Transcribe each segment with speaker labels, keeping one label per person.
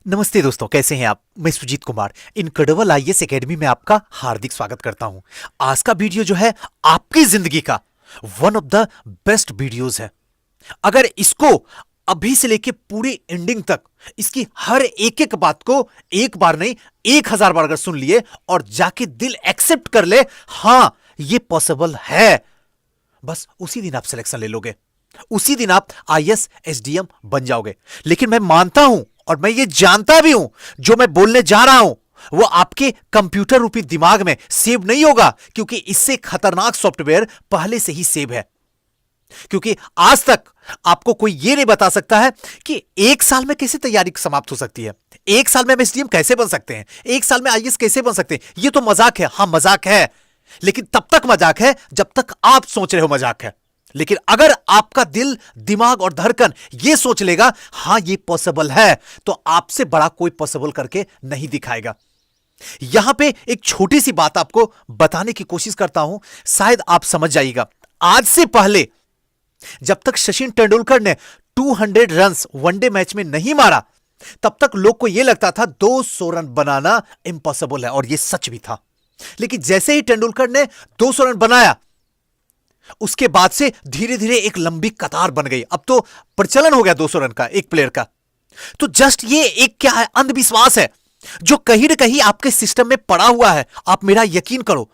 Speaker 1: नमस्ते दोस्तों, कैसे हैं आप। मैं Sujit Kumar incredible IAS academy में आपका हार्दिक स्वागत करता हूं। आज का वीडियो जो है आपकी जिंदगी का one of the best videos है। अगर इसको अभी से लेके पूरी एंडिंग तक इसकी हर एक एक बात को एक बार नहीं 1000 बार अगर सुन लिए और जाके दिल एक्सेप्ट कर ले, हां ये पॉसिबल है, बस उसी दिन आप सिलेक्शन ले लोगे, उसी दिन आप आईएएस एसडीएम बन जाओगे। लेकिन मैं मानता हूं और मैं ये जानता भी हूं, जो मैं बोलने जा रहा हूं वो आपके कंप्यूटर रूपी दिमाग में सेव नहीं होगा, क्योंकि इससे खतरनाक सॉफ्टवेयर पहले से ही सेव है। क्योंकि आज तक आपको कोई ये नहीं बता सकता है कि एक साल में कैसे तैयारी समाप्त हो सकती है, एक साल में हम एसडीएम कैसे बन सकते हैं, एक साल में आईएएस कैसे बन सकते हैं। ये तो मजाक है, हां मजाक है, लेकिन तब तक मजाक है जब तक आप सोच रहे हो मजाक है। लेकिन अगर आपका दिल, दिमाग और धड़कन यह सोच लेगा हां ये पॉसिबल है, तो आपसे बड़ा कोई पॉसिबल करके नहीं दिखाएगा। यहां पे एक छोटी सी बात आपको बताने की कोशिश करता हूं, शायद आप समझ जाइएगा। आज से पहले जब तक सचिन तेंदुलकर ने 200 रन्स वनडे मैच में नहीं मारा, तब तक लोग को यह लगता था 200 रन बनाना इम्पॉसिबल है, और यह सच भी था। लेकिन जैसे ही तेंदुलकर ने 200 रन बनाया, उसके बाद से धीरे धीरे एक लंबी कतार बन गई। अब तो प्रचलन हो गया 200 रन का एक प्लेयर का। तो जस्ट ये एक क्या है, अंधविश्वास है जो कहीं ना कहीं आपके सिस्टम में पड़ा हुआ है। आप मेरा यकीन करो,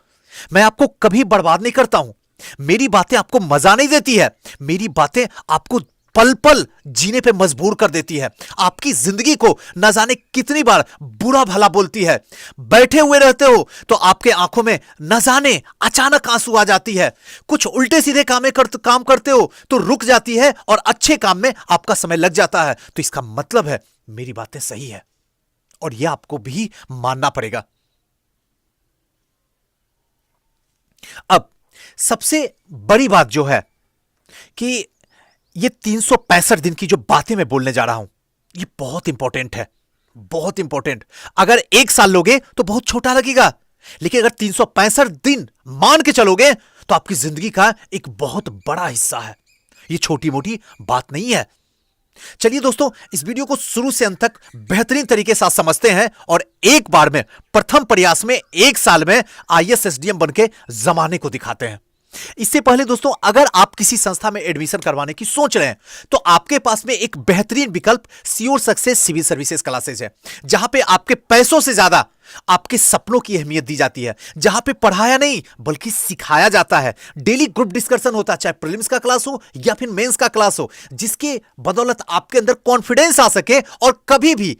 Speaker 1: मैं आपको कभी बर्बाद नहीं करता हूं, मेरी बातें आपको मजा नहीं देती है, मेरी बातें आपको पल पल जीने पे मजबूर कर देती है, आपकी जिंदगी को न जाने कितनी बार बुरा भला बोलती है। बैठे हुए रहते हो तो आपके आंखों में न जाने अचानक आंसू आ जाती है, कुछ उल्टे सीधे काम करते हो तो रुक जाती है, और अच्छे काम में आपका समय लग जाता है। तो इसका मतलब है मेरी बातें सही है, और यह आपको भी मानना पड़ेगा। अब सबसे बड़ी बात जो है कि ये 365 दिन की जो बातें मैं बोलने जा रहा हूं, ये बहुत इंपॉर्टेंट है, बहुत इंपॉर्टेंट। अगर एक साल लोगे तो बहुत छोटा लगेगा, लेकिन अगर 365 दिन मान के चलोगे तो आपकी जिंदगी का एक बहुत बड़ा हिस्सा है। ये छोटी मोटी बात नहीं है। चलिए दोस्तों, इस वीडियो को शुरू से अंत तक बेहतरीन तरीके से समझते हैं, और एक बार में प्रथम प्रयास में एक साल में आईएएस एसडीएम बनके जमाने को दिखाते हैं। इससे पहले दोस्तों, अगर आप किसी संस्था में एडमिशन करवाने की सोच रहे हैं, तो आपके पास में एक बेहतरीन विकल्प sure success civil services classes है, जहां पे आपके पैसों से ज्यादा आपके सपनों की अहमियत दी जाती है, जहां पे पढ़ाया नहीं बल्कि सिखाया जाता है। डेली ग्रुप डिस्कशन होता है, चाहे प्रीलिम्स का क्लास हो या फिर मेंस का क्लास हो, जिसके बदौलत आपके अंदर कॉन्फिडेंस आ सके और कभी भी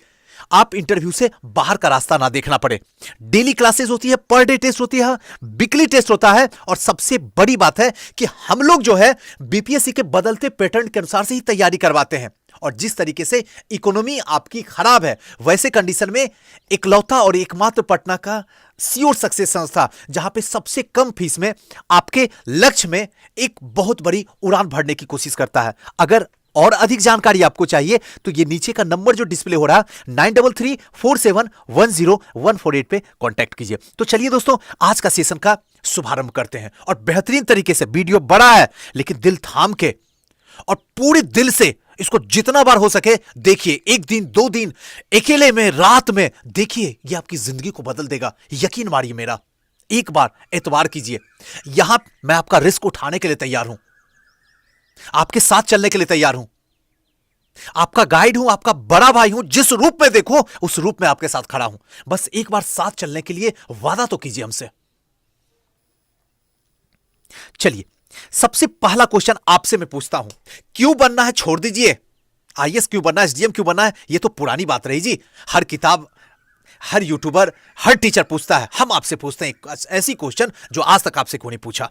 Speaker 1: आप इंटरव्यू से बाहर का रास्ता ना देखना पड़े। डेली क्लासेस होती है, पर डे टेस्ट होती है, वीकली टेस्ट होता है, और सबसे बड़ी बात है कि हम लोग जो है बीपीएससी के बदलते पैटर्न के अनुसार से ही तैयारी करवाते हैं। और जिस तरीके से इकोनॉमी आपकी खराब है, वैसे कंडीशन में इकलौता और एकमात्र पटना का श्योर सक्सेस संस्था, जहां पे सबसे कम फीस में आपके लक्ष्य में एक बहुत बड़ी उड़ान भरने की कोशिश करता है। अगर और अधिक जानकारी आपको चाहिए तो ये नीचे का नंबर जो डिस्प्ले हो रहा है 9334710148 पे कांटेक्ट कीजिए। तो चलिए दोस्तों, आज का सेशन का शुभारंभ करते हैं, और बेहतरीन तरीके से, वीडियो बड़ा है लेकिन दिल थाम के और पूरे दिल से इसको जितना बार हो सके देखिए। एक दिन, 2 दिन, अकेले में, रात में देखिए, यह आपकी जिंदगी को बदल देगा। यकीन मानिए मेरा, एक बार एतबार कीजिए। यहां मैं आपका रिस्क उठाने के लिए तैयार हूं, आपके साथ चलने के लिए तैयार हूं, आपका गाइड हूं, आपका बड़ा भाई हूं। जिस रूप में देखो उस रूप में आपके साथ खड़ा हूं। बस एक बार साथ चलने के लिए वादा तो कीजिए हमसे। चलिए, सबसे पहला क्वेश्चन आपसे मैं पूछता हूं, क्यों बनना है छोड़ दीजिए, आईएएस क्यों बनना है, एसडीएम क्यों बनना है, यह तो पुरानी बात रही जी। हर किताब, हर यूट्यूबर, हर टीचर पूछता है। हम आपसे पूछते हैं ऐसी क्वेश्चन जो आज तक आपसे कोई नहीं पूछा।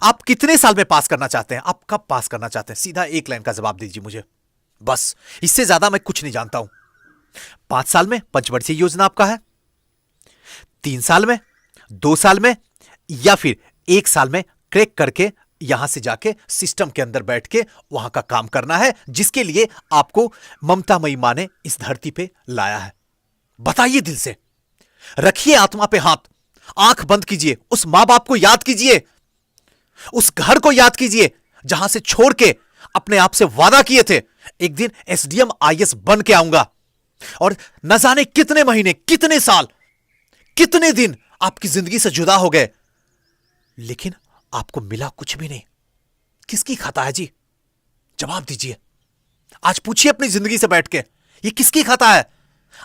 Speaker 1: आप कितने साल में पास करना चाहते हैं, आप कब पास करना चाहते हैं, सीधा एक लाइन का जवाब दीजिए मुझे, बस। इससे ज्यादा मैं कुछ नहीं जानता हूं। 5 साल में पंचवर्षीय योजना आपका है, 3 साल में, 2 साल में, या फिर 1 साल में क्रैक करके यहां से जाके सिस्टम के अंदर बैठ के वहां का काम करना है, जिसके लिए आपको ममतामयी मां ने इस धरती पे लाया है। बताइए दिल से, रखिए आत्मा पे हाथ, आंख बंद कीजिए, उस मां बाप को याद कीजिए, उस घर को याद कीजिए जहां से छोड़ के अपने आप से वादा किए थे एक दिन एसडीएम आईएएस बन के आऊंगा। और न जाने कितने महीने, कितने साल, कितने दिन आपकी जिंदगी से जुदा हो गए, लेकिन आपको मिला कुछ भी नहीं। किसकी खाता है जी? जवाब दीजिए। आज पूछिए अपनी जिंदगी से बैठ के, ये किसकी खाता है?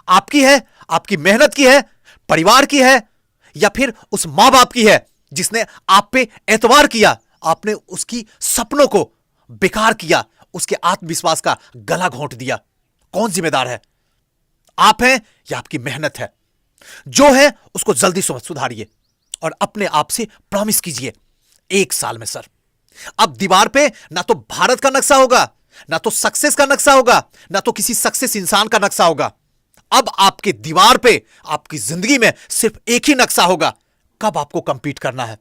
Speaker 1: आपकी है, आपकी मेहनत की है, परिवार की है, या फिर उस मां बाप की है जिसने आप पे एतबार किया, आपने उसकी सपनों को बेकार किया, उसके आत्मविश्वास का गला घोंट दिया? कौन जिम्मेदार है? आप हैं या आपकी मेहनत है? जो है उसको जल्दी सुधारिए और अपने आप से प्रॉमिस कीजिए, 1 साल में सर, अब दीवार पे ना तो भारत का नक्शा होगा, ना तो सक्सेस का नक्शा होगा, ना तो किसी सक्सेस इंसान का नक्शा होगा। अब आपके दीवार पे, आपकी जिंदगी में सिर्फ एक ही नक्शा होगा, कब आपको कंपीट करना है,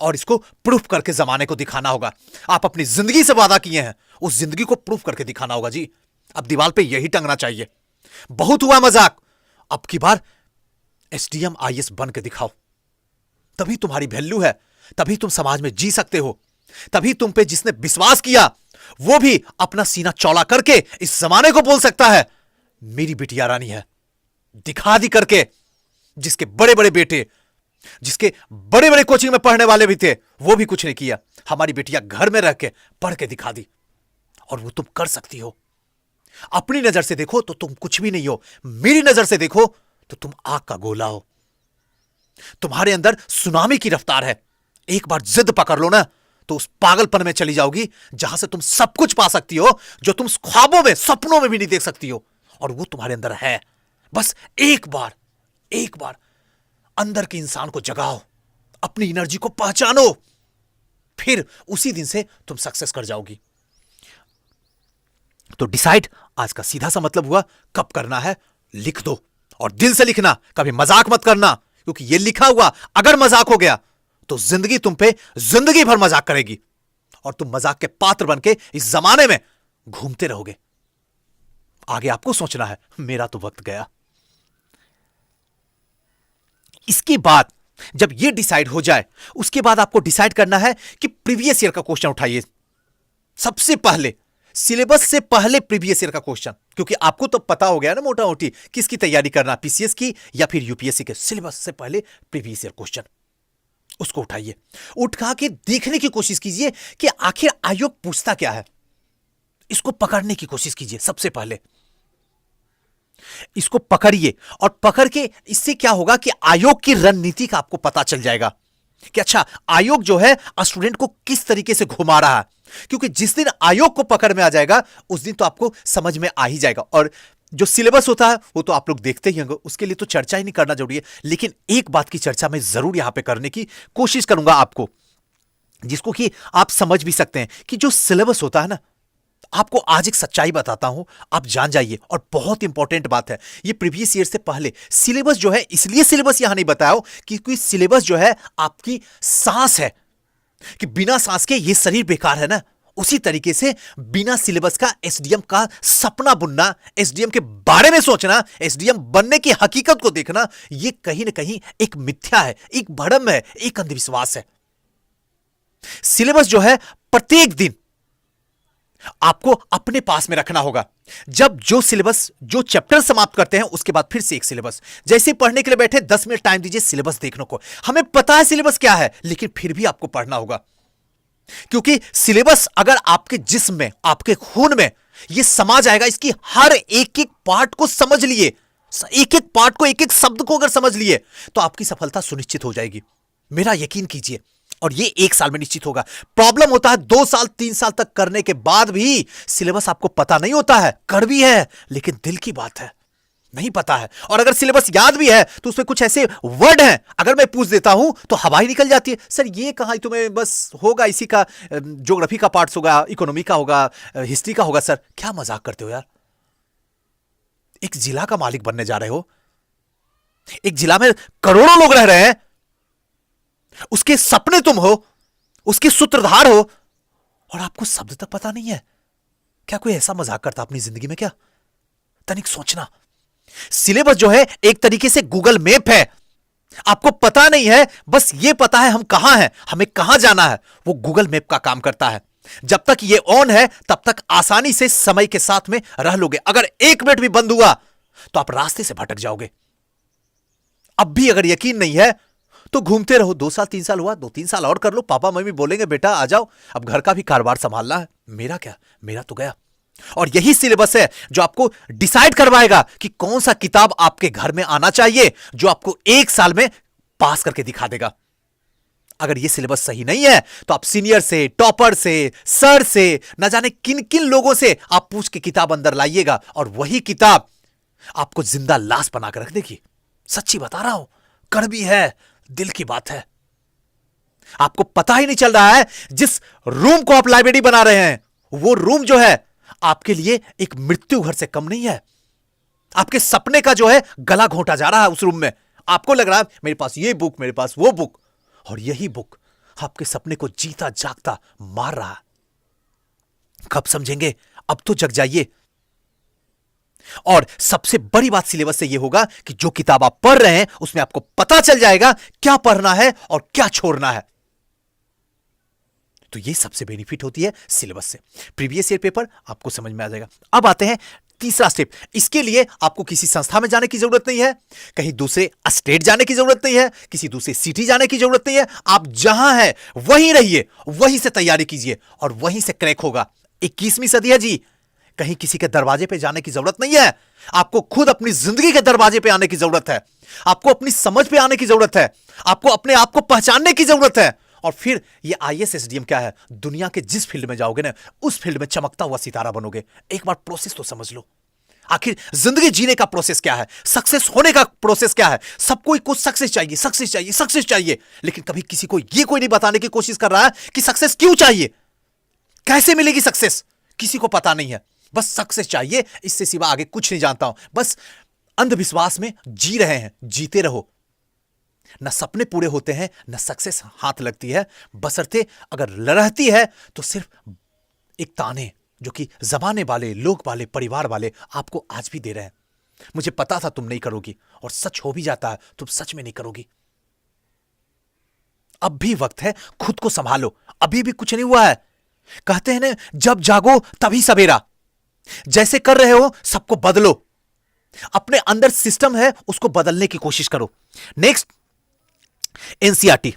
Speaker 1: और इसको प्रूफ करके जमाने को दिखाना होगा। आप अपनी जिंदगी से वादा किए हैं, उस जिंदगी को प्रूफ करके दिखाना होगा जी। अब दीवार पे यही टंगना चाहिए। बहुत हुआ मजाक, अब की बार एसडीएम आईएएस बन के दिखाओ, तभी तुम्हारी वैल्यू है, तभी तुम समाज में जी सकते हो, तभी तुम पे जिसने विश्वास किया वो भी अपना सीना चौड़ा करके इस जमाने को बोल सकता है मेरी बिटिया रानी है। दिखा दी करके, जिसके बड़े बड़े बेटे, जिसके बड़े बड़े कोचिंग में पढ़ने वाले भी थे, वो भी कुछ नहीं किया, हमारी बेटिया घर में रह के पढ़ के दिखा दी, और वो तुम कर सकती हो। अपनी नजर से देखो तो तुम कुछ भी नहीं हो, मेरी नजर से देखो तो तुम आग का गोला हो। तुम्हारे अंदर सुनामी की रफ्तार है, एक बार जिद पकड़ लो ना तो उस पागलपन में चली जाओगी जहां से तुम सब कुछ पा सकती हो जो तुम ख्वाबों में, सपनों में भी नहीं देख सकती हो, और वो तुम्हारे अंदर है। बस एक बार अंदर के इंसान को जगाओ, अपनी एनर्जी को पहचानो, फिर उसी दिन से तुम सक्सेस कर जाओगी। तो डिसाइड आज का सीधा सा मतलब हुआ, कब करना है लिख दो, और दिल से लिखना, कभी मजाक मत करना, क्योंकि ये लिखा हुआ अगर मजाक हो गया तो जिंदगी तुम पे जिंदगी भर मजाक करेगी, और तुम मजाक के पात्र बन के इस जमाने में घूमते रहोगे। आगे आपको सोचना है, मेरा तो वक्त गया। इसके बाद जब यह डिसाइड हो जाए, उसके बाद आपको डिसाइड करना है कि प्रीवियस ईयर का क्वेश्चन उठाइए। सबसे पहले सिलेबस से पहले प्रीवियस ईयर का क्वेश्चन, क्योंकि आपको तो पता हो गया ना मोटा मोटी किसकी तैयारी करना, पीसीएस की या फिर यूपीएससी के। सिलेबस से पहले प्रीवियस ईयर क्वेश्चन, उसको उठाइए, उठा के देखने की कोशिश कीजिए कि आखिर आयोग पूछता क्या है। इसको पकड़ने की कोशिश कीजिए। सबसे पहले इसको पकड़िए, और पकड़ के इससे क्या होगा कि आयोग की रणनीति का आपको पता चल जाएगा कि अच्छा आयोग जो है स्टूडेंट को किस तरीके से घुमा रहा है। क्योंकि जिस दिन आयोग को पकड़ में आ जाएगा उस दिन तो आपको समझ में आ ही जाएगा। और जो सिलेबस होता है वो तो आप लोग देखते ही होंगे, उसके लिए तो चर्चा ही नहीं करना जरूरी है। लेकिन एक बात की चर्चा मैं जरूर यहां पे करने की कोशिश करूंगा आपको, जिसको कि आप समझ भी सकते हैं कि जो सिलेबस होता है ना, आपको आज एक सच्चाई बताता हूं, आप जान जाइए। और बहुत इंपॉर्टेंट बात है, ये प्रीवियस ईयर से पहले सिलेबस जो है, इसलिए सिलेबस यहां नहीं बताया क्योंकि सिलेबस जो है आपकी सांस है, कि बिना सांस के ये शरीर बेकार है ना, उसी तरीके से बिना सिलेबस का एसडीएम का सपना बुनना, एसडीएम के बारे में सोचना, एसडीएम बनने की हकीकत को देखना, ये कहीं ना कहीं एक मिथ्या है, एक भ्रम है, एक अंधविश्वास है। सिलेबस जो है प्रत्येक दिन आपको अपने पास में रखना होगा। जब जो सिलेबस, जो चैप्टर समाप्त करते हैं उसके बाद फिर से एक सिलेबस। जैसे पढ़ने के लिए बैठे 10 मिनट टाइम दीजिए सिलेबस देखने को। हमें पता है सिलेबस क्या है, लेकिन फिर भी आपको पढ़ना होगा, क्योंकि सिलेबस अगर आपके जिस्म में, आपके खून में यह समा जाएगा, इसकी हर एक एक पार्ट को समझ लिए, एक एक पार्ट को, एक एक शब्द को अगर समझ लिए, तो आपकी सफलता सुनिश्चित हो जाएगी। मेरा यकीन कीजिए, और ये 1 साल में निश्चित होगा। प्रॉब्लम होता है 2 साल 3 साल तक करने के बाद भी सिलेबस आपको पता नहीं होता है, कर भी है लेकिन दिल की बात है, नहीं पता है। और अगर सिलेबस याद भी है तो उसमें कुछ ऐसे वर्ड हैं, अगर मैं पूछ देता हूं तो हवा ही निकल जाती है। सर ये कहां, तुम्हें बस होगा इसी का, ज्योग्राफी का पार्ट्स होगा, इकोनॉमी का होगा, हिस्ट्री का होगा। सर क्या मजाक करते हो यार, एक जिला का मालिक बनने जा रहे हो, एक जिला में करोड़ों लोग रह रहे हैं, उसके सपने तुम हो, उसके सूत्रधार हो, और आपको शब्द तक पता नहीं है। क्या कोई ऐसा मजाक करता अपनी जिंदगी में क्या? तनिक सोचना। सिलेबस जो है एक तरीके से गूगल मैप है, आपको पता नहीं है, बस ये पता है हम कहां हैं, हमें कहां जाना है, वो गूगल मैप का काम करता है। जब तक ये ऑन है तब तक आसानी से समय के साथ में रह लोगे। अगर 1 मिनट भी बंद हुआ तो आप रास्ते से भटक जाओगे। अब भी अगर यकीन नहीं है तो घूमते रहो। 2 साल 3 साल हुआ, 2-3 साल और कर लो। पापा मम्मी बोलेंगे बेटा आ जाओ, अब घर का भी कारोबार संभालना है। मेरा क्या, मेरा तो गया। और यही सिलेबस है जो आपको डिसाइड करवाएगा कि कौन सा किताब आपके घर में आना चाहिए, जो आपको 1 साल में पास करके दिखा देगा। अगर यह सिलेबस सही नहीं है तो आप सीनियर से, टॉपर से, सर से, न जाने किन किन लोगों से आप पूछ के किताब अंदर लाइएगा और वही किताब आपको जिंदा लाश बनाकर रख देगी। सच्ची बता रहा हूं, कड़वी है, दिल की बात है। आपको पता ही नहीं चल रहा है जिस रूम को आप लाइब्रेरी बना रहे हैं वो रूम जो है आपके लिए एक मृत्यु घर से कम नहीं है। आपके सपने का जो है गला घोंटा जा रहा है उस रूम में। आपको लग रहा है मेरे पास ये बुक, मेरे पास वो बुक, और यही बुक आपके सपने को जीता जागता मार रहा है। कब समझेंगे? अब तो जग जाइए। और सबसे बड़ी बात सिलेबस से यह होगा कि जो किताब आप पढ़ रहे हैं उसमें आपको पता चल जाएगा क्या पढ़ना है और क्या छोड़ना है। तो यह सबसे बेनिफिट होती है सिलेबस से। प्रीवियस ईयर पेपर आपको समझ में आ जाएगा। अब आते हैं तीसरा स्टेप। इसके लिए आपको किसी संस्था में जाने की जरूरत नहीं है, कहीं दूसरे स्टेट जाने की जरूरत नहीं है, किसी दूसरे सिटी जाने की जरूरत नहीं है। आप जहां हैं वहीं रहिए, वहीं से तैयारी कीजिए और वहीं से क्रैक होगा। 21वीं सदी है जी, कहीं किसी के दरवाजे पे जाने की जरूरत नहीं है। आपको खुद अपनी जिंदगी के दरवाजे पे आने की जरूरत है। आपको अपनी समझ पे आने की जरूरत है। आपको अपने आप को पहचानने की जरूरत है। और फिर ये आईएएस एसडीएम क्या है? दुनिया के जिस फील्ड में जाओगे ना उस फील्ड में चमकता हुआ सितारा बनोगे। एक बार प्रोसेस तो समझ लो। आखिर जिंदगी जीने का प्रोसेस क्या है? सक्सेस होने का प्रोसेस क्या है? सबको कुछ सक्सेस चाहिए, सक्सेस चाहिए, सक्सेस चाहिए, लेकिन कभी किसी को यह कोई नहीं बताने की कोशिश कर रहा है कि सक्सेस क्यों चाहिए, कैसे मिलेगी सक्सेस। किसी को पता नहीं है। बस सक्सेस चाहिए, इससे सिवा आगे कुछ नहीं जानता हूं। बस अंधविश्वास में जी रहे हैं। जीते रहो। न सपने पूरे होते हैं, न सक्सेस हाथ लगती है। बशर्ते अगर रहती है तो सिर्फ एक ताने जो कि जमाने वाले, लोग वाले, परिवार वाले आपको आज भी दे रहे हैं। मुझे पता था तुम नहीं करोगी, और सच हो भी जाता है, तुम सच में नहीं करोगी। अब भी वक्त है, खुद को संभालो। अभी भी कुछ नहीं हुआ है। कहते हैं ना, जब जागो तभी सवेरा। जैसे कर रहे हो सबको बदलो। अपने अंदर सिस्टम है उसको बदलने की कोशिश करो। Next, NCERT.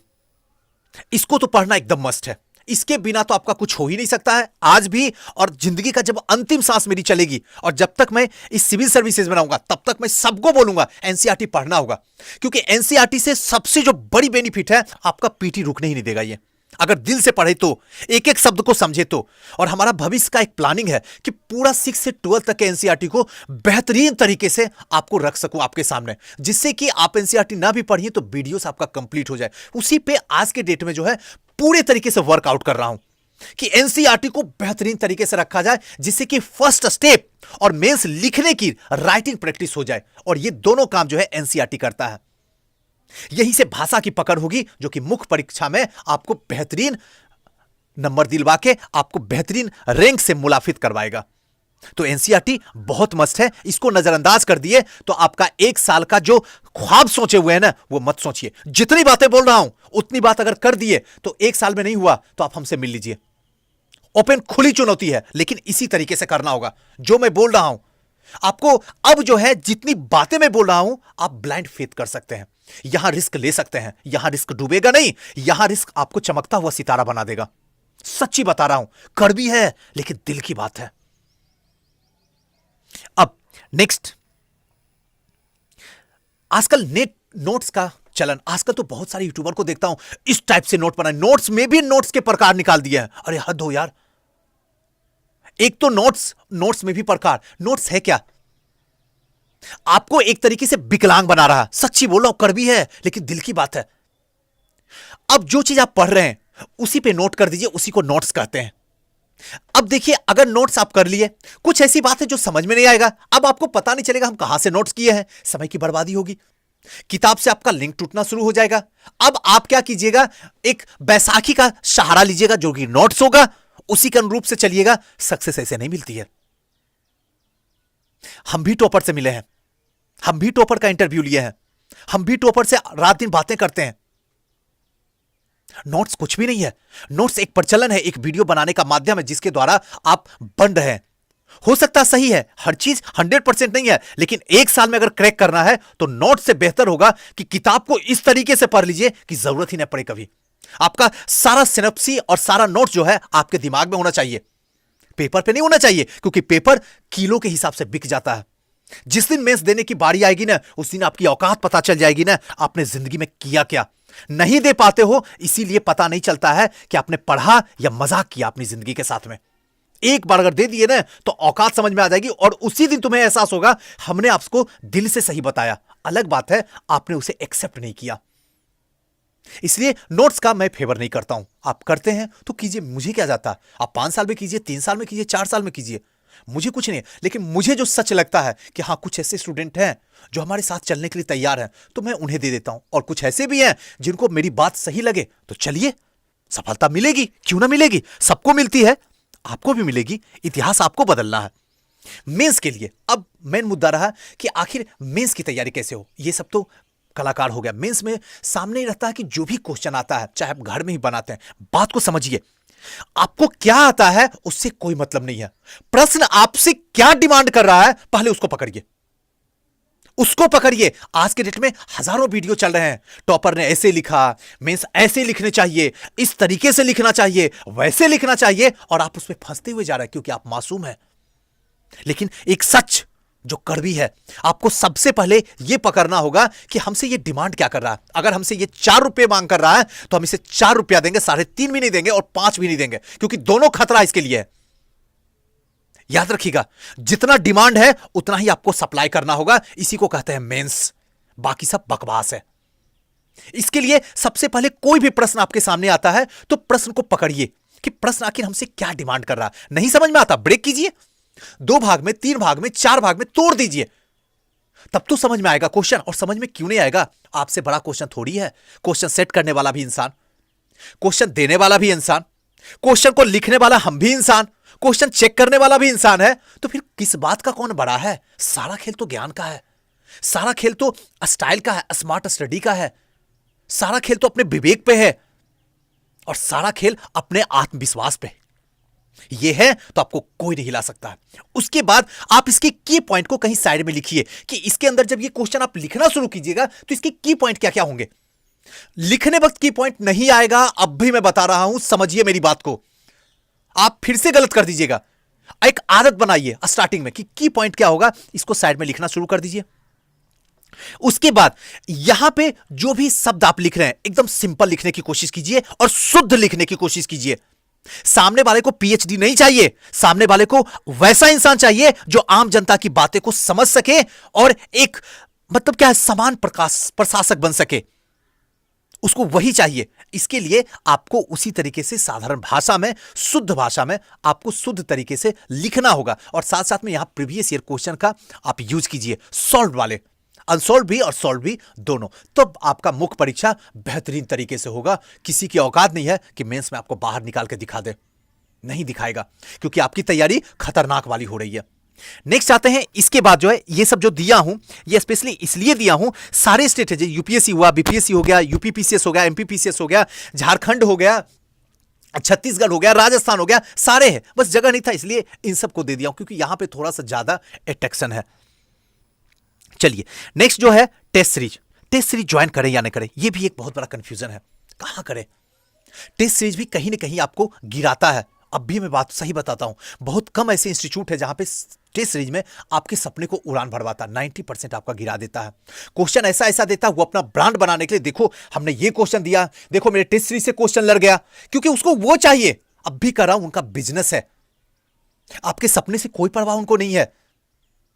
Speaker 1: इसको तो पढ़ना एकदम मस्ट है। इसके बिना तो आपका कुछ हो ही नहीं सकता है आज भी, और जिंदगी का जब अंतिम सांस मेरी चलेगी और जब तक मैं इस सिविल सर्विसेज में रहूंगा तब तक मैं सबको बोलूंगा एनसीईआरटी पढ़ना होगा। क्योंकि एनसीईआरटी से सबसे जो बड़ी बेनिफिट है, आपका पीटी रुकने ही नहीं देगा। ये अगर दिल से पढ़े तो, एक एक शब्द को समझे तो। और हमारा भविष्य का एक प्लानिंग है कि पूरा 6 से 12 तक के एनसीईआरटी को बेहतरीन तरीके से आपको रख सकूं आपके सामने, जिससे कि आप एनसीईआरटी ना भी पढ़िए तो वीडियोस आपका कंप्लीट हो जाए। उसी पे आज के डेट में जो है पूरे तरीके से वर्कआउट कर रहा हूं कि एनसीईआरटी को बेहतरीन तरीके से रखा जाए, जिससे कि फर्स्ट स्टेप और मेंस लिखने की राइटिंग प्रैक्टिस हो जाए। और ये दोनों काम जो है एनसीईआरटी करता है। यहीं से भाषा की पकड़ होगी जो कि मुख्य परीक्षा में आपको बेहतरीन नंबर दिलवा के आपको बेहतरीन रैंक से मुलाफित करवाएगा। तो एनसीईआरटी बहुत मस्त है। इसको नजरअंदाज कर दिए तो आपका 1 साल का जो ख्वाब सोचे हुए हैं ना, वो मत सोचिए। जितनी बातें बोल रहा हूं उतनी बात अगर कर दिए तो 1 साल में नहीं हुआ तो आप हमसे मिल लीजिए। ओपन खुली चुनौती है, लेकिन इसी तरीके से करना होगा जो मैं बोल रहा हूं आपको। अब जो है जितनी बातें मैं बोल रहा हूं आप ब्लाइंड फेथ कर सकते हैं। यहां रिस्क ले सकते हैं। यहां रिस्क डूबेगा नहीं, यहां रिस्क आपको चमकता हुआ सितारा बना देगा। सच्ची बता रहा हूं, कड़वी है लेकिन दिल की बात है। अब नेक्स्ट, आजकल नेट नोट्स का चलन। आजकल तो बहुत सारे यूट्यूबर को देखता हूं इस टाइप से नोट बनाए। नोट्स में भी नोट्स के प्रकार निकाल दिए हैं। अरे हद हो यार। एक तो नोट्स में भी प्रकार। नोट्स है क्या? आपको एक तरीके से विकलांग बना रहा। सच्ची बोल रहा हूं, कड़वी है लेकिन दिल की बात है। अब जो चीज आप पढ़ रहे हैं उसी पे नोट कर दीजिए, उसी को नोट्स कहते हैं। अब देखिए, अगर नोट्स आप कर लिए, कुछ ऐसी बात है जो समझ में नहीं आएगा। अब आपको पता नहीं चलेगा हम कहां से नोट्स किए हैं। समय की बर्बादी होगी। किताब से आपका लिंक टूटना शुरू हो जाएगा। अब आप क्या कीजिएगा, एक बैसाखी का सहारा लीजिएगा जो कि नोट्स होगा, उसी के अनुरूप से चलिएगा। सक्सेस ऐसे नहीं मिलती है। हम भी टॉपर से मिले हैं, हम भी टॉपर का इंटरव्यू लिए हैं, हम भी टॉपर से रात दिन बातें करते हैं। नोट्स कुछ भी नहीं है। नोट्स एक प्रचलन है, एक वीडियो बनाने का माध्यम है जिसके द्वारा आप बन रहे हैं। हो सकता सही है, हर चीज 100% नहीं है, लेकिन एक साल में अगर क्रैक करना है तो नोट से बेहतर होगा कि किताब को इस तरीके से पढ़ लीजिए कि जरूरत ही ना पड़े कभी। आपका सारा सिनप्सी और सारा नोट जो है आपके दिमाग में होना चाहिए, पेपर पे नहीं होना चाहिए, क्योंकि पेपर किलो के हिसाब से बिक जाता है। जिस दिन मेंस देने की बारी आएगी ना, उस दिन आपकी औकात पता चल जाएगी ना, आपने जिंदगी में किया क्या। नहीं दे पाते हो इसीलिए पता नहीं चलता है कि आपने पढ़ा या मजाक किया अपनी जिंदगी के साथ में। एक बार अगर दे दिए ना तो औकात समझ में आ जाएगी और उसी दिन तुम्हें एहसास होगा हमने आपको दिल से सही बताया। अलग बात है आपने उसे एक्सेप्ट नहीं किया। इसलिए नोट्स का मैं फेवर नहीं करता हूं। आप करते हैं तो कीजिए, मुझे क्या जाता। आप 5 साल में कीजिए, 3 साल में कीजिए, 4 साल में कीजिए, मुझे कुछ नहीं। लेकिन मुझे जो सच लगता है कि हाँ कुछ ऐसे स्टूडेंट हैं जो हमारे साथ चलने के लिए तैयार हैं, तो मैं उन्हें दे देता हूं। और कुछ ऐसे भी हैं जिनको मेरी बात सही लगे तो चलिए, सफलता मिलेगी, क्यों ना मिलेगी। सबको मिलती है, आपको भी मिलेगी। इतिहास आपको बदलना है। मेंस के लिए अब मेन मुद्दा रहा कि आखिर मेंस की तैयारी कैसे हो। ये सब तो कलाकार हो गया। मेंस में सामने ही रहता है कि जो भी क्वेश्चन आता है, चाहे आप घर में ही बनाते हैं, बात को समझिए। आपको क्या आता है उससे कोई मतलब नहीं है। प्रश्न आपसे क्या डिमांड कर रहा है, पहले उसको पकड़िए, उसको पकड़िए। आज के डेट में हजारों वीडियो चल रहे हैं। टॉपर ने ऐसे लिखा, मेंस ऐसे लिखने चाहिए, इस तरीके से लिखना चाहिए, वैसे लिखना चाहिए, और आप उसमें फंसते हुए जा रहे हैं क्योंकि आप मासूम हैं। लेकिन एक सच जो कड़वी है, आपको सबसे पहले यह पकड़ना होगा कि हमसे यह डिमांड क्या कर रहा है। अगर हमसे यह 4 रुपए मांग कर रहा है तो हम इसे 4 रुपया देंगे, 3.5 भी नहीं देंगे और 5 भी नहीं देंगे, क्योंकि दोनों खतरा इसके लिए है। याद रखिएगा, जितना डिमांड है उतना ही आपको सप्लाई करना होगा। इसी को कहते हैं मेंस, बाकी सब बकवास है। इसके लिए सबसे पहले कोई भी प्रश्न आपके सामने आता है तो प्रश्न को पकड़िए कि प्रश्न आखिर हमसे क्या डिमांड कर रहा है। नहीं समझ में आता, ब्रेक कीजिए, 2 भाग में, 3 भाग में, 4 भाग में तोड़ दीजिए, तब तो समझ में आएगा क्वेश्चन। और समझ में क्यों नहीं आएगा, आपसे बड़ा क्वेश्चन थोड़ी है। क्वेश्चन सेट करने वाला भी इंसान, क्वेश्चन देने वाला भी इंसान, क्वेश्चन को लिखने वाला हम भी इंसान, क्वेश्चन चेक करने वाला भी इंसान है। तो फिर किस बात का कौन बड़ा है। सारा खेल तो ज्ञान का है, सारा खेल तो स्टाइल का है, स्मार्ट स्टडी का है, सारा खेल तो अपने विवेक पे है, और सारा खेल अपने आत्मविश्वास पे। यह है तो आपको कोई नहीं हिला सकता है। उसके बाद आप इसके की पॉइंट को कहीं साइड में लिखिए कि इसके अंदर जब ये क्वेश्चन आप लिखना शुरू कीजिएगा तो इसके की पॉइंट क्या क्या होंगे। लिखने वक्त की पॉइंट नहीं आएगा, अब भी मैं बता रहा हूं, समझिए मेरी बात को। आप फिर से गलत कर दीजिएगा। एक आदत बनाइए स्टार्टिंग में कि की पॉइंट क्या होगा, इसको साइड में लिखना शुरू कर दीजिए। उसके बाद यहां पे जो भी शब्द आप लिख रहे हैं एकदम सिंपल लिखने की कोशिश कीजिए और शुद्ध लिखने की कोशिश कीजिए। सामने वाले को पीएचडी नहीं चाहिए, सामने वाले को वैसा इंसान चाहिए जो आम जनता की बातें को समझ सके और एक मतलब क्या है, समान प्रशासक बन सके, उसको वही चाहिए। इसके लिए आपको उसी तरीके से साधारण भाषा में, शुद्ध भाषा में आपको शुद्ध तरीके से लिखना होगा। और साथ साथ में यहां प्रीवियस ईयर क्वेश्चन का आप यूज कीजिए, सॉल्व वाले, अनसॉल्व भी और सॉल्व भी दोनों। तो आपका मुख्य परीक्षा बेहतरीन तरीके से होगा। किसी की औकात नहीं है कि मेंस में आपको बाहर निकाल के दिखा दे, नहीं दिखाएगा, क्योंकि आपकी तैयारी खतरनाक वाली हो रही है। नेक्स्ट आते हैं। इसके बाद जो है ये सब जो दिया हूं, ये स्पेशली इसलिए दिया हूं, सारे स्टेट है, यूपीएससी हुआ, बीपीएससी हो गया, यूपीपीसीएस हो गया, एमपीपीसीएस हो गया, झारखंड हो गया, छत्तीसगढ़ हो गया, राजस्थान हो गया, सारे हैं। बस जगह नहीं था इसलिए इन सबको दे दिया हूं, क्योंकि यहां पे थोड़ा सा ज्यादा अट्रैक्शन है। चलिए नेक्स्ट जो है test series. Test series join करें या नहीं करें, यह भी एक बहुत बड़ा कंफ्यूजन है। कहां करें, टेस्ट सीरीज भी कहीं ना कहीं आपको गिराता है। अब भी मैं बात सही बताता हूं, बहुत कम ऐसे इंस्टीट्यूट है जहां पे टेस्ट सीरीज में आपके सपने को उड़ान भरवाता, 90% आपका गिरा देता है। क्वेश्चन ऐसा ऐसा देता है वो अपना ब्रांड बनाने के लिए, देखो हमने ये क्वेश्चन दिया, देखो मेरे टेस्ट सीरीज से क्वेश्चन लड़ गया, क्योंकि उसको वो चाहिए। अब भी कर रहा हूं, उनका बिजनेस है, आपके सपने से कोई परवाह उनको नहीं है।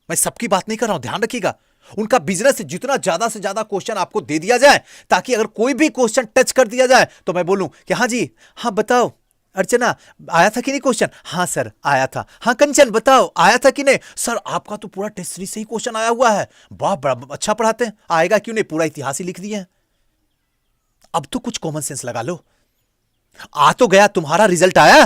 Speaker 1: मैं सबकी बात नहीं कर रहा हूं, ध्यान रखिएगा। उनका बिजनेस है जितना ज्यादा से ज्यादा क्वेश्चन आपको दे दिया जाए, ताकि अगर कोई भी क्वेश्चन टच कर दिया जाए तो मैं बोलूं कि हाँ जी, हाँ बताओ अर्चना आया था कि नहीं क्वेश्चन, हाँ सर आया था, हाँ कंचन बताओ आया था कि नहीं सर, आपका तो पूरा टेस्ट सीरीज से ही क्वेश्चन आया हुआ है, वाह बड़ा अच्छा पढ़ाते हैं, आएगा क्यों नहीं, पूरा इतिहास ही लिख दिए हैं। अब तो कुछ कॉमन सेंस लगा लो। आ तो गया, तुम्हारा रिजल्ट आया,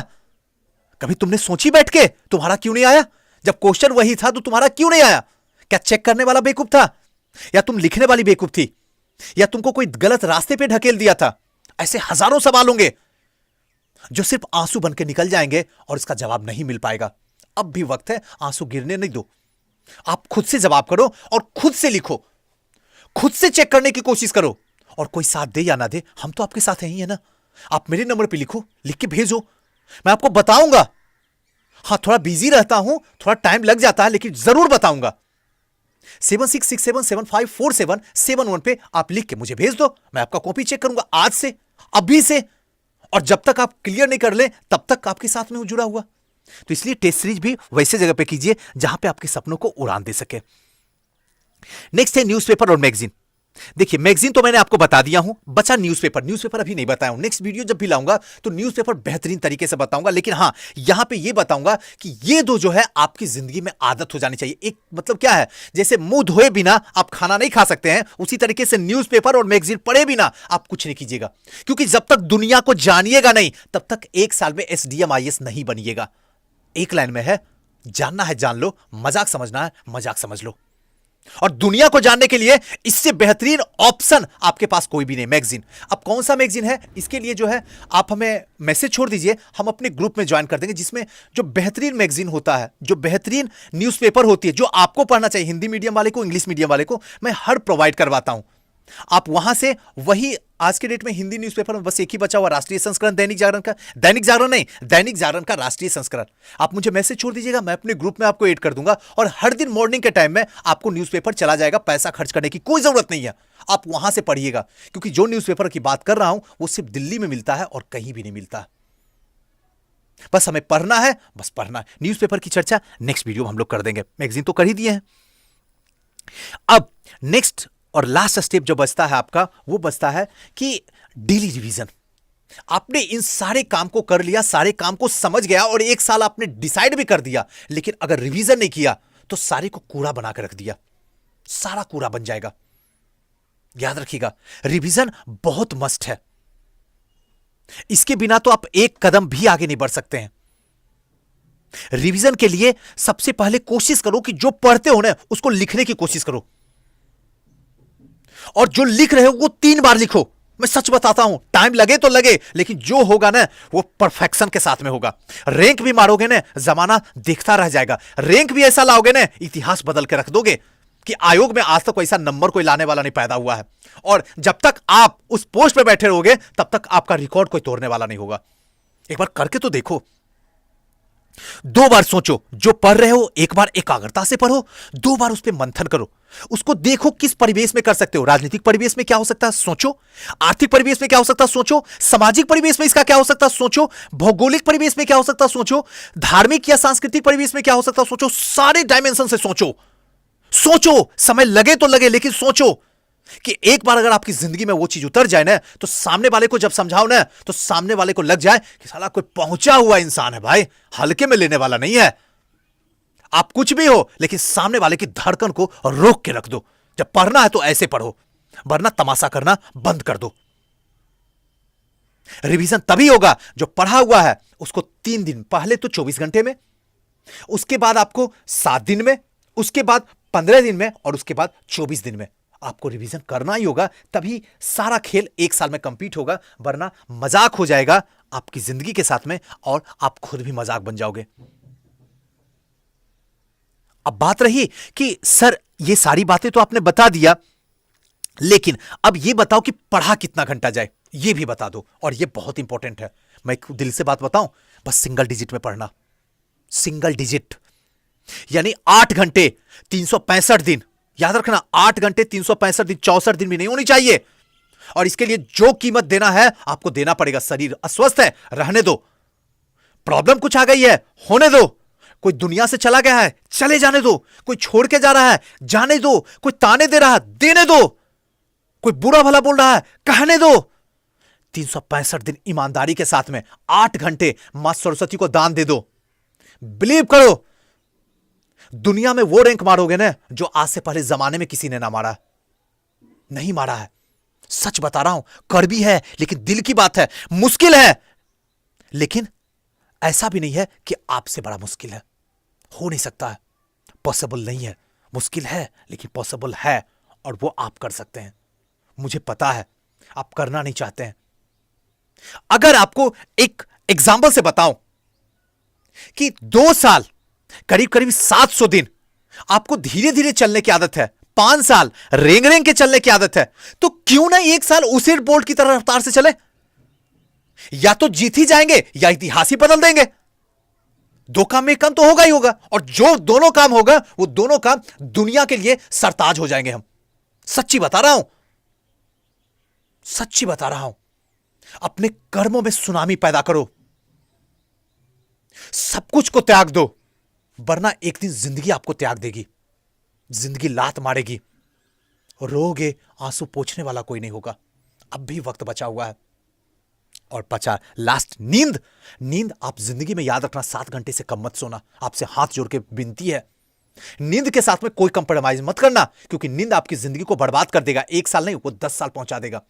Speaker 1: कभी तुमने सोची बैठ के तुम्हारा क्यों नहीं आया? जब क्वेश्चन वही था तो तुम्हारा क्यों नहीं आया? क्या चेक करने वाला बेवकूफ था, या तुम लिखने वाली बेवकूफ थी, या तुमको कोई गलत रास्ते पे ढकेल दिया था? ऐसे हजारों सवाल होंगे जो सिर्फ आंसू बन के निकल जाएंगे और इसका जवाब नहीं मिल पाएगा। अब भी वक्त है, आंसू गिरने नहीं दो। आप खुद से जवाब करो और खुद से लिखो, खुद से चेक करने की कोशिश करो। और कोई साथ दे या ना दे, हम तो आपके साथ ही है ना। आप मेरे नंबर पे लिखो, लिख के भेजो, मैं आपको बताऊंगा। हाँ, थोड़ा बिजी रहता हूं, थोड़ा टाइम लग जाता है, लेकिन जरूर बताऊंगा। 7667754771 पे आप लिख के मुझे भेज दो, मैं आपका कॉपी चेक करूंगा आज से, अभी से। और जब तक आप क्लियर नहीं कर ले तब तक आपके साथ में जुड़ा हुआ। तो इसलिए टेस्ट सीरीज भी वैसे जगह पे कीजिए जहां पे आपके सपनों को उड़ान दे सके। नेक्स्ट है न्यूज़पेपर और मैगजीन। देखिए, मैगजीन तो मैंने आपको बता दिया हूं, बचा न्यूज़पेपर। न्यूज़पेपर अभी नहीं बताया हूं, नेक्स्ट वीडियो जब भी लाऊंगा तो न्यूज़पेपर बेहतरीन तरीके से बताऊंगा। लेकिन हां, यहां पे ये बताऊंगा कि ये दो जो है आपकी जिंदगी में आदत हो जानी चाहिए। एक मतलब क्या है, जैसे मुंह धोए बिना आप खाना नहीं खा सकते हैं, उसी तरीके से न्यूज़पेपर और मैगजीन पढ़े बिना आप कुछ नहीं कीजिएगा। क्योंकि जब तक दुनिया को जानिएगा नहीं, तब तक एक साल में एसडीएम आईएएस नहीं बनिएगा। एक लाइन में है, जानना है जान लो, मजाक समझना है मजाक समझ लो। और दुनिया को जानने के लिए इससे बेहतरीन ऑप्शन आपके पास कोई भी नहीं, मैगजीन। अब कौन सा मैगजीन है, इसके लिए जो है आप हमें मैसेज छोड़ दीजिए, हम अपने ग्रुप में ज्वाइन कर देंगे, जिसमें जो बेहतरीन मैगजीन होता है, जो बेहतरीन न्यूज़पेपर होती है, जो आपको पढ़ना चाहिए, हिंदी मीडियम वाले को, इंग्लिश मीडियम वाले को, मैं हर प्रोवाइड करवाता हूं। आप वहां से वही, आज के डेट में हिंदी न्यूज़पेपर में बस एक ही बचा हुआ, राष्ट्रीय संस्करण दैनिक जागरण का। दैनिक जागरण नहीं, दैनिक जागरण का राष्ट्रीय संस्करण। आप मुझे मैसेज छोड़ दीजिएगा, मैं अपने ग्रुप में आपको ऐड कर दूंगा, और हर दिन मॉर्निंग के टाइम में आपको न्यूज़पेपर चला जाएगा। पैसा खर्च करने की कोई जरूरत नहीं है, आप वहां से पढ़िएगा। क्योंकि जो न्यूज़पेपर की बात कर रहा हूं वो सिर्फ दिल्ली में मिलता है और कहीं भी नहीं मिलता। बस हमें पढ़ना है, बस पढ़ना है। न्यूज़पेपर की चर्चा नेक्स्ट वीडियो में हम लोग कर देंगे, मैगजीन तो कर ही दिए हैं। अब नेक्स्ट और लास्ट स्टेप जो बचता है आपका, वो बचता है कि डेली रिवीजन। आपने इन सारे काम को कर लिया, सारे काम को समझ गया, और एक साल आपने डिसाइड भी कर दिया, लेकिन अगर रिवीजन नहीं किया तो सारे को कूड़ा बना कर रख दिया, सारा कूड़ा बन जाएगा। याद रखिएगा, रिवीजन बहुत मस्ट है। इसके बिना तो आप एक कदम भी आगे नहीं बढ़ सकते हैं। रिवीजन के लिए सबसे पहले कोशिश करो कि जो पढ़ते हो ना उसको लिखने की कोशिश करो, और जो लिख रहे हो वो 3 बार लिखो। मैं सच बताता हूं, टाइम लगे तो लगे, लेकिन जो होगा ना वो परफेक्शन के साथ में होगा। रैंक भी मारोगे ना, जमाना देखता रह जाएगा। रैंक भी ऐसा लाओगे ना, इतिहास बदल के रख दोगे कि आयोग में आज तक वैसा नंबर कोई लाने वाला नहीं पैदा हुआ है। और जब तक आप उस पोस्ट पे बैठे रहोगे तब तक आपका रिकॉर्ड कोई तोड़ने वाला नहीं होगा। एक बार करके तो देखो, 2 बार सोचो, जो पढ़ रहे हो एक बार एकाग्रता से पढ़ो, 2 बार उस पर मंथन करो, उसको देखो किस परिवेश में कर सकते हो। राजनीतिक परिवेश में क्या हो सकता है सोचो, आर्थिक परिवेश में क्या हो सकता है सोचो, सामाजिक परिवेश में इसका क्या हो सकता है सोचो, भौगोलिक परिवेश में क्या हो सकता है सोचो, धार्मिक या सांस्कृतिक परिवेश में क्या हो सकता है सोचो। सारे डायमेंशन से सोचो, सोचो, समय लगे तो लगे, लेकिन सोचो कि एक बार अगर आपकी जिंदगी में वो चीज उतर जाए ना, तो सामने वाले को जब समझाओ ना, तो सामने वाले को लग जाए कि साला कोई पहुंचा हुआ इंसान है भाई, हल्के में लेने वाला नहीं है। आप कुछ भी हो, लेकिन सामने वाले की धड़कन को रोक के रख दो। जब पढ़ना है तो ऐसे पढ़ो, वरना तमाशा करना बंद कर दो। रिवीजन तभी होगा जो पढ़ा हुआ है उसको 3 दिन, पहले तो 24 घंटे में, उसके बाद आपको 7 दिन में, उसके बाद 15 दिन में, और उसके बाद 24 दिन में आपको रिवीजन करना ही होगा। तभी सारा खेल एक साल में कंप्लीट होगा, वरना मजाक हो जाएगा आपकी जिंदगी के साथ में, और आप खुद भी मजाक बन जाओगे। अब बात रही कि सर ये सारी बातें तो आपने बता दिया, लेकिन अब ये बताओ कि पढ़ा कितना घंटा जाए, ये भी बता दो। और ये बहुत इंपॉर्टेंट है, मैं दिल से बात बताऊं, बस सिंगल डिजिट में पढ़ना। सिंगल डिजिट यानी 8 घंटे 365 दिन। याद रखना, 8 घंटे 365 दिन, 64 दिन भी नहीं होनी चाहिए। और इसके लिए जो कीमत देना है आपको देना पड़ेगा। शरीर अस्वस्थ है, रहने दो। प्रॉब्लम कुछ आ गई है, होने दो। कोई दुनिया से चला गया है, चले जाने दो। कोई छोड़ के जा रहा है, जाने दो। कोई ताने दे रहा है, देने दो। कोई बुरा भला बोल रहा है, कहने दो। 365 दिन ईमानदारी के साथ में 8 घंटे मां सरस्वती को दान दे दो। बिलीव करो, दुनिया में वो रैंक मारोगे ना जो आज से पहले जमाने में किसी ने ना मारा, नहीं मारा है। सच बता रहा हूं, कड़वी है लेकिन दिल की बात है। मुश्किल है, लेकिन ऐसा भी नहीं है कि आपसे बड़ा मुश्किल है। हो नहीं सकता है, पॉसिबल नहीं है। मुश्किल है लेकिन पॉसिबल है, और वो आप कर सकते हैं। मुझे पता है आप करना नहीं चाहते हैं, अगर आपको एक एग्जाम्पल से बताऊं कि 2 साल करीब करीब 700 दिन आपको धीरे धीरे चलने की आदत है, 5 साल रेंग रेंग के चलने की आदत है, तो क्यों ना 1 साल उसी बोल्ट की तरह रफ्तार से चले? या तो जीत ही जाएंगे या इतिहास ही बदल देंगे। 2 काम में एक काम तो होगा ही होगा, और जो दोनों काम होगा वो दोनों काम दुनिया के लिए सरताज हो जाएंगे हम। सच्ची बता रहा हूं, सच्ची बता रहा हूं। अपने कर्मों में सुनामी पैदा करो, सब कुछ को त्याग दो, वरना एक दिन जिंदगी आपको त्याग देगी। जिंदगी लात मारेगी, रोगे, आंसू पोंछने वाला कोई नहीं होगा। अब भी वक्त बचा हुआ है। और बचा लास्ट, नींद। नींद आप जिंदगी में याद रखना, 7 घंटे से कम मत सोना। आपसे हाथ जोड़ के विनती है, नींद के साथ में कोई कंप्रोमाइज मत करना, क्योंकि नींद आपकी जिंदगी को बर्बाद कर देगा। 1 साल नहीं, वो 10 साल पहुंचा देगा,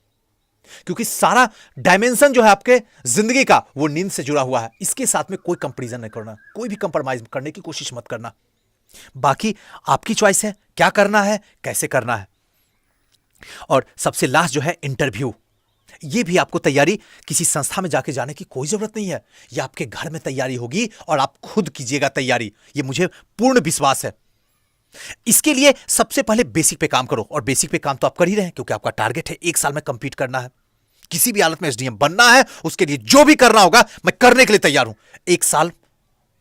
Speaker 1: क्योंकि सारा डायमेंशन जो है आपके जिंदगी का वो नींद से जुड़ा हुआ है। इसके साथ में कोई कंपैरिजन नहीं करना, कोई भी कंप्रोमाइज करने की कोशिश मत करना। बाकी आपकी चॉइस है, क्या करना है, कैसे करना है। और सबसे लास्ट जो है इंटरव्यू, ये भी आपको तैयारी किसी संस्था में जाके जाने की कोई जरूरत नहीं है। ये आपके घर में तैयारी होगी और आप खुद कीजिएगा तैयारी, ये मुझे पूर्ण विश्वास है। इसके लिए सबसे पहले बेसिक पे काम करो, और बेसिक पे काम तो आप कर ही रहे हैं, क्योंकि आपका टारगेट है 1 साल में कंप्लीट करना है। किसी भी हालत में एसडीएम बनना है, उसके लिए जो भी करना होगा मैं करने के लिए तैयार हूं। 1 साल,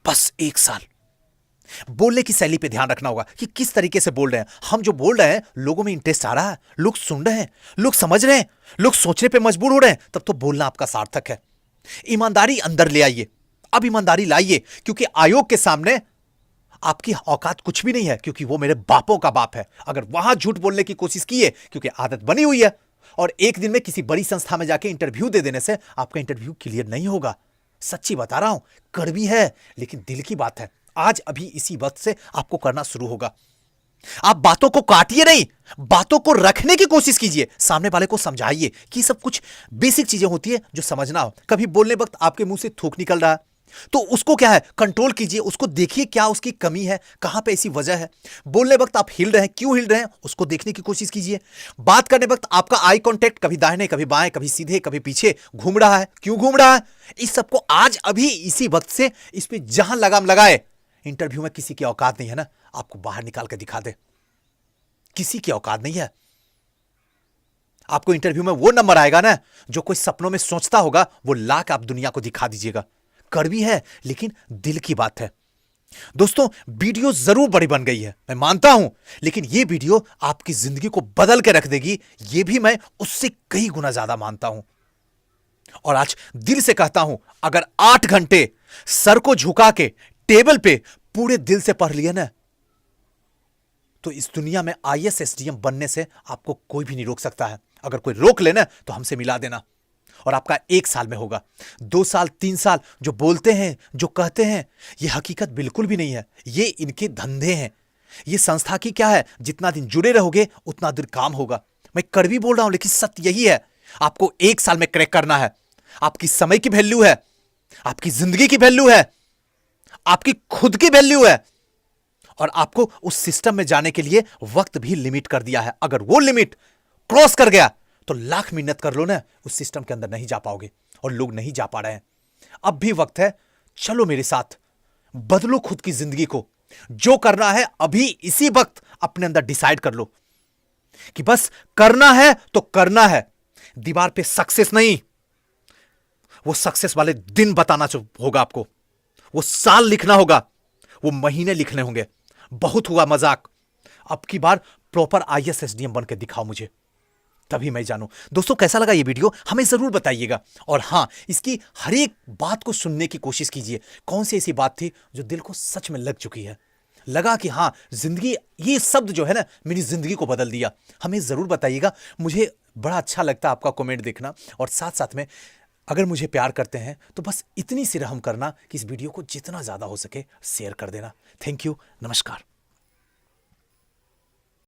Speaker 1: बस 1 साल। बोलने की शैली पे ध्यान रखना होगा कि किस तरीके से बोल रहे हैं। हम जो बोल रहे हैं लोगों में इंटरेस्ट आ रहा है, लोग सुन रहे हैं, लोग समझ रहे हैं, लोग सोचने पे मजबूर हो रहे हैं, तब तो बोलना आपका सार्थक है। ईमानदारी अंदर ले आइए, अब ईमानदारी लाइए, क्योंकि आयोग के सामने आपकी औकात कुछ भी नहीं है, क्योंकि वो मेरे बापों का बाप है। अगर वहां झूठ बोलने की कोशिश की है, क्योंकि आदत बनी हुई है, और एक दिन में किसी बड़ी संस्था में जाके इंटरव्यू दे देने से आपका इंटरव्यू क्लियर नहीं होगा। सच्ची बता रहा हूं, कड़वी है लेकिन दिल की बात है। आज अभी इसी वक्त से आपको करना शुरू होगा। आप बातों को काटिए नहीं, बातों को रखने की कोशिश कीजिए। सामने वाले को समझाइए कि सब कुछ बेसिक चीजें होती है जो समझना हो। कभी बोलने वक्त आपके मुंह से थूक निकल रहा है, तो उसको क्या है, कंट्रोल कीजिए, उसको देखिए क्या उसकी कमी है, कहां पे ऐसी वजह है। बोलने वक्त आप हिल रहे हैं, क्यों हिल रहे हैं, उसको देखने की कोशिश कीजिए। बात करने वक्त आपका आई कांटेक्ट कभी दाहिने कभी बाएं, कभी सीधे कभी पीछे घूम रहा है, क्यों घूम रहा है। इस सबको आज अभी इसी वक्त से इस पे जहां लगाम लगाए। इंटरव्यू में किसी की औकात नहीं है ना आपको बाहर निकाल के दिखा दे, किसी की औकात नहीं है। आपको इंटरव्यू में वो नंबर आएगा ना जो कोई सपनों में सोचता होगा, वो लाख आप दुनिया को दिखा दीजिएगा। कड़वी है लेकिन दिल की बात है। दोस्तों, वीडियो जरूर बड़ी बन गई है, मैं मानता हूं, लेकिन ये वीडियो आपकी जिंदगी को बदल के रख देगी, ये भी मैं उससे कई गुना ज्यादा मानता हूं। और आज दिल से कहता हूं, अगर 8 घंटे सर को झुका के टेबल पे पूरे दिल से पढ़ लिए ना, तो इस दुनिया में आईएएस एसडीएम बनने से आपको कोई भी नहीं रोक सकता है। अगर कोई रोक लेना तो हमसे मिला देना, और आपका 1 साल में होगा। 2 साल 3 साल जो बोलते हैं, जो कहते हैं, ये हकीकत बिल्कुल भी नहीं है। ये इनके धंधे हैं। ये संस्था की क्या है, जितना दिन जुड़े रहोगे उतना दिन काम होगा। मैं कड़वी बोल रहा हूं लेकिन सत्य यही है। आपको 1 साल में क्रैक करना है। आपकी समय की वैल्यू है, आपकी जिंदगी की वैल्यू है, आपकी खुद की वैल्यू है, और आपको उस सिस्टम में जाने के लिए वक्त भी लिमिट कर दिया है। अगर वो लिमिट क्रॉस कर गया तो लाख मिन्नत कर लो ना, उस सिस्टम के अंदर नहीं जा पाओगे, और लोग नहीं जा पा रहे हैं। अब भी वक्त है, चलो मेरे साथ, बदलो खुद की जिंदगी को। जो करना है अभी इसी वक्त अपने अंदर डिसाइड कर लो कि बस करना है तो करना है। दीवार पे सक्सेस नहीं, वो सक्सेस वाले दिन बताना होगा आपको, वो साल लिखना होगा, वो महीने लिखने होंगे। बहुत हुआ मजाक, अब की बार प्रॉपर आईएएस एसडीएम बन के दिखाओ मुझे, तभी मैं जानूं। दोस्तों, कैसा लगा ये वीडियो हमें जरूर बताइएगा। और हां, इसकी हर एक बात को सुनने की कोशिश कीजिए। कौन सी ऐसी बात थी जो दिल को सच में लग चुकी है, लगा कि हां जिंदगी, ये शब्द जो है ना मेरी जिंदगी को बदल दिया, हमें जरूर बताइएगा। मुझे बड़ा अच्छा लगता है आपका कमेंट देखना, और साथ साथ में अगर मुझे प्यार करते हैं तो बस इतनी सी रहम करना कि इस वीडियो को जितना ज्यादा हो सके शेयर कर देना। थैंक यू, नमस्कार।